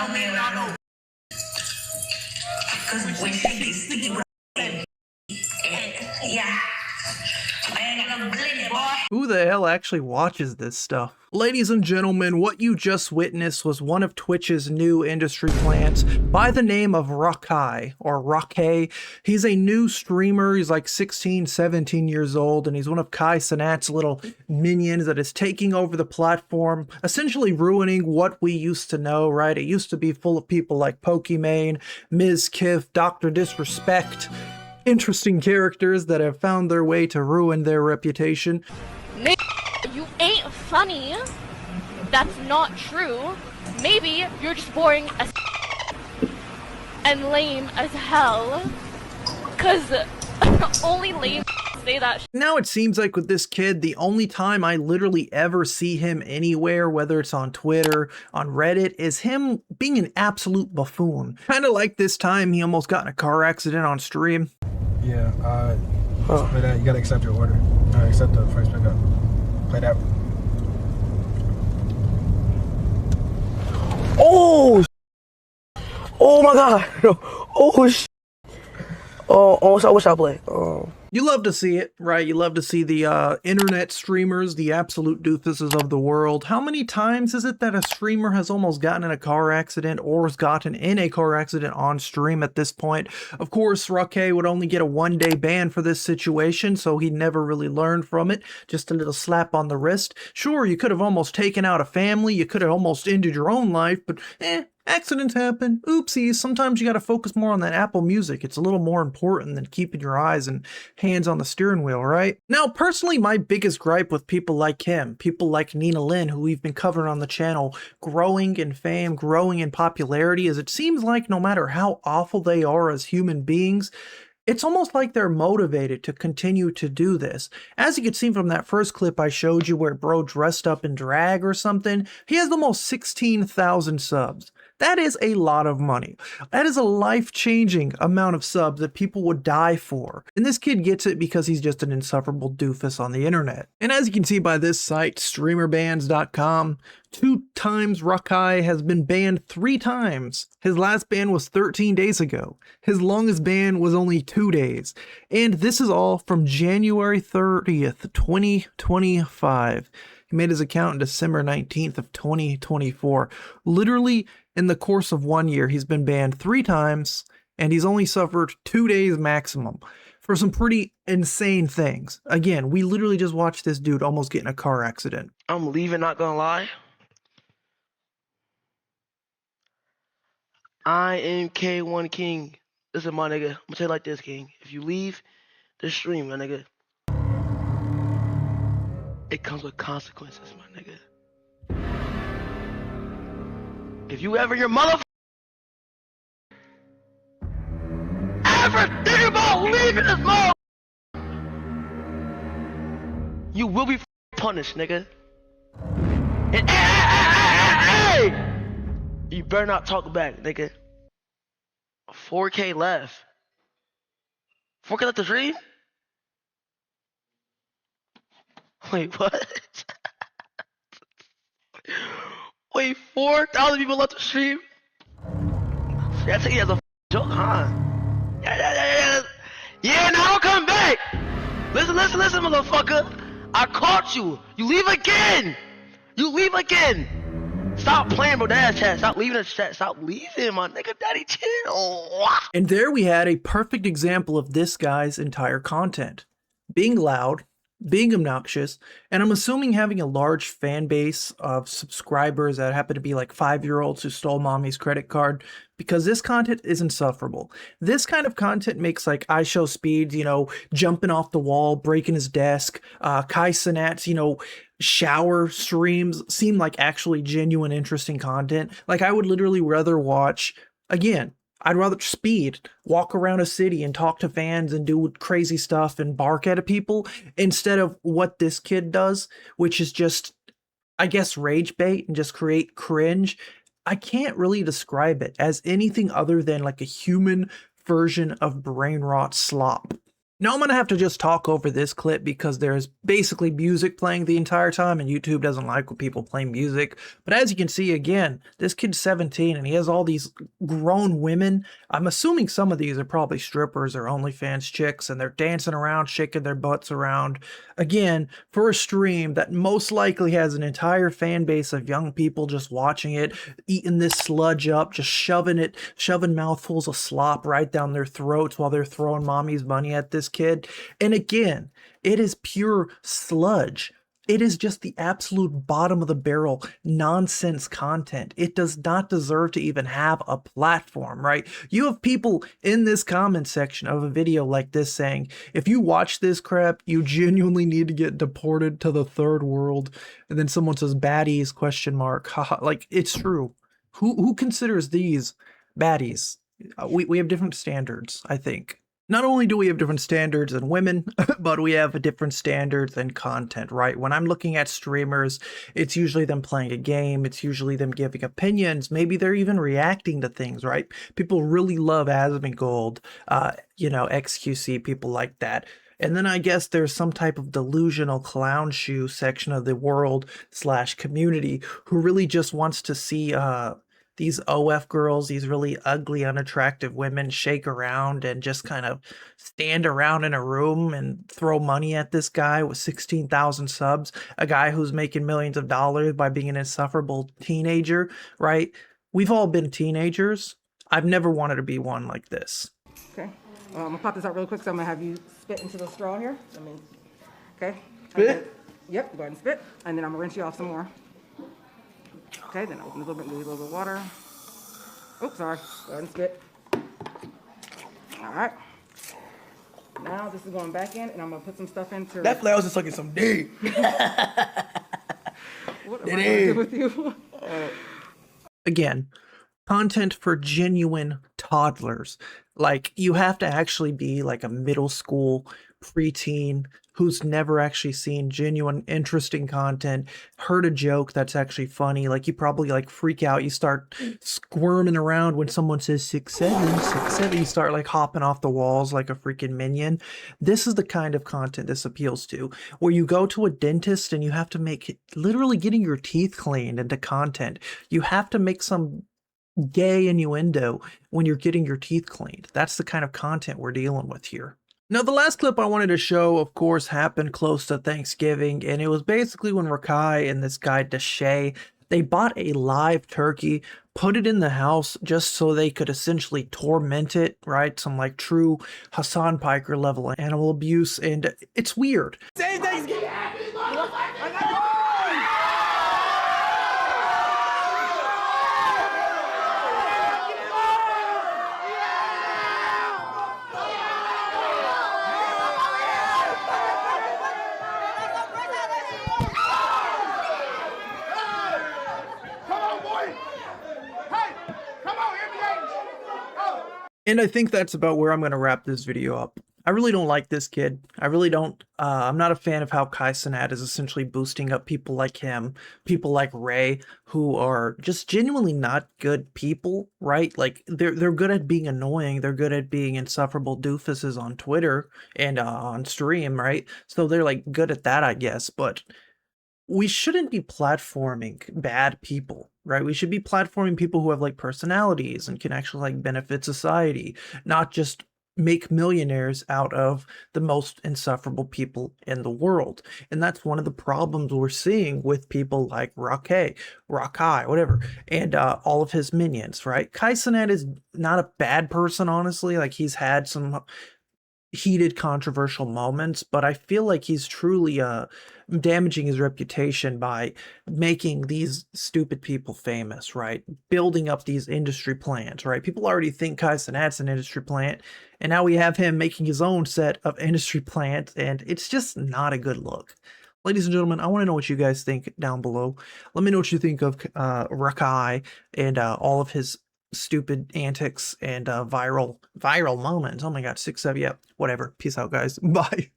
don't mean I know. Because when she gets sticky, yeah. I ain't got no glitty, boy. Who the hell actually watches this stuff? Ladies and gentlemen, what you just witnessed was one of Twitch's new industry plants by the name of Rakai, or Rakai. He's a new streamer. He's like 16, 17 years old, and he's one of Kai Cenats' little minions that is taking over the platform, essentially ruining what we used to know, right? It used to be full of people like Pokimane, Ms. Kiff, Dr. Disrespect, interesting characters that have found their way to ruin their reputation. You ain't funny. That's not true. Maybe you're just boring as and lame as hell. Cause only lame say that shit. Now it seems like with this kid, the only time I literally ever see him anywhere, whether it's on Twitter, on Reddit, is him being an absolute buffoon. Kind of like this time he almost got in a car accident on stream. Yeah, play that. You gotta accept your order. Accept the first pickup. Play that. Oh! Oh my god! Oh sh! Oh, so what should I play? You love to see it, right? You love to see the internet streamers, the absolute doofuses of the world. How many times is it that a streamer has almost gotten in a car accident or has gotten in a car accident on stream at this point? Of course, Rakai would only get a one-day ban for this situation, so he never really learned from it. Just a little slap on the wrist. Sure, you could have almost taken out a family, you could have almost ended your own life, but accidents happen. Oopsies. Sometimes you got to focus more on that Apple Music. It's a little more important than keeping your eyes and hands on the steering wheel, right? Now, personally, my biggest gripe with people like him, people like Nina Lynn, who we've been covering on the channel, growing in fame, growing in popularity, is it seems like no matter how awful they are as human beings, it's almost like they're motivated to continue to do this. As you can see from that first clip I showed you where bro dressed up in drag or something, he has almost 16,000 subs. That is a lot of money. That is a life-changing amount of subs that people would die for. And this kid gets it because he's just an insufferable doofus on the internet. And as you can see by this site, streamerbans.com, 2 times Rakai has been banned 3 times. His last ban was 13 days ago. His longest ban was only 2 days. And this is all from January 30th, 2025. He made his account on December 19th of 2024. Literally, in the course of 1 year, he's been banned 3 times, and he's only suffered 2 days maximum for some pretty insane things. Again, we literally just watched this dude almost get in a car accident. I'm leaving, not gonna lie. I am K1 King. Listen, my nigga. I'm gonna tell you like this, King. If you leave the stream, my nigga, it comes with consequences, my nigga. If you ever your mother ever think about leaving this mother, you will be punished, nigga. And hey! You better not talk back, nigga. 4K left. 4K left the stream? Wait, what? Wait, 4,000 people left the stream? I take it as a joke, huh? Yeah, now I'll come back! Listen, motherfucker! I caught you! You leave again! You leave again! Stop playing, bro. Dad's chat. Stop leaving the chat. Stop leaving, my nigga. Daddy, chill. And there we had a perfect example of this guy's entire content. Being loud, being obnoxious, and I'm assuming having a large fan base of subscribers that happen to be like 5-year-olds who stole mommy's credit card, because this content is insufferable. This kind of content makes like IShowSpeed, you know, jumping off the wall, breaking his desk, Kai Cenats, you know, shower streams seem like actually genuine, interesting content. Like I would literally rather watch, again, I'd rather Speed walk around a city and talk to fans and do crazy stuff and bark at people instead of what this kid does, which is just, I guess, rage bait and just create cringe. I can't really describe it as anything other than like a human version of brain rot slop. Now I'm going to have to just talk over this clip because there's basically music playing the entire time and YouTube doesn't like when people play music. But as you can see, again, this kid's 17 and he has all these grown women. I'm assuming some of these are probably strippers or OnlyFans chicks and they're dancing around, shaking their butts around. Again, for a stream that most likely has an entire fan base of young people just watching it, eating this sludge up, just shoving mouthfuls of slop right down their throats while they're throwing mommy's money at this kid. And again, it is pure sludge. It is just the absolute bottom of the barrel nonsense content. It does not deserve to even have a platform, right? You have people in this comment section of a video like this saying, if you watch this crap, you genuinely need to get deported to the third world. And then someone says baddies, question mark. Haha, like it's true. Who considers these baddies? We have different standards, I think. Not only do we have different standards than women, but we have a different standards than content, right? When I'm looking at streamers, it's usually them playing a game. It's usually them giving opinions. Maybe they're even reacting to things, right? People really love Asmongold, XQC, people like that. And then I guess there's some type of delusional clown shoe section of the world / community who really just wants to see these OF girls, these really ugly, unattractive women shake around and just kind of stand around in a room and throw money at this guy with 16,000 subs, a guy who's making millions of dollars by being an insufferable teenager, right? We've all been teenagers. I've never wanted to be one like this. Okay, I'm gonna pop this out really quick, so I'm gonna have you spit into the straw here. Okay. Spit? Yep, go ahead and spit, and then I'm gonna rinse you off some more. Okay, then open a little bit, do a little bit of water. Oops, sorry. Go ahead and spit. All right. Now this is going back in, and I'm gonna put some stuff into. That flower's just sucking some dick. What am I gonna do with you? Again, content for genuine toddlers. Like, you have to actually be like a middle school preteen who's never actually seen genuine, interesting content, heard a joke that's actually funny. Like, you probably like freak out. You start squirming around when someone says 6'7", you start like hopping off the walls like a freaking minion. This is the kind of content this appeals to, where you go to a dentist and you have to make literally getting your teeth cleaned into content. You have to make some gay innuendo when you're getting your teeth cleaned. That's the kind of content we're dealing with here. Now, the last clip I wanted to show, of course, happened close to Thanksgiving, and it was basically when Rakai and this guy Deshay, they bought a live turkey, put it in the house just so they could essentially torment it, right? Some like true Hassan Piker level animal abuse, and it's weird. Say Thanksgiving. And I think that's about where I'm going to wrap this video up. I really don't like this kid. I really don't. I'm not a fan of how Kai Cenats is essentially boosting up people like him, people like Ray, who are just genuinely not good people, right? Like, they're good at being annoying. They're good at being insufferable doofuses on Twitter and on stream, right? So they're like good at that, I guess. But we shouldn't be platforming bad people, right? We should be platforming people who have like personalities and can actually like benefit society, not just make millionaires out of the most insufferable people in the world. And that's one of the problems we're seeing with people like Rakai, whatever, and all of his minions, right? Kai Cenats is not a bad person, honestly. Like, he's had some heated, controversial moments, but I feel like he's truly damaging his reputation by making these stupid people famous, right? Building up these industry plants, right? People already think Kai Cenats an industry plant, and now we have him making his own set of industry plants, and it's just not a good look. Ladies and gentlemen, I want to know what you guys think down below. Let me know what you think of Rakai and all of his stupid antics and viral moments. Oh my god, 6-7, yeah, whatever. Peace out, guys. Bye.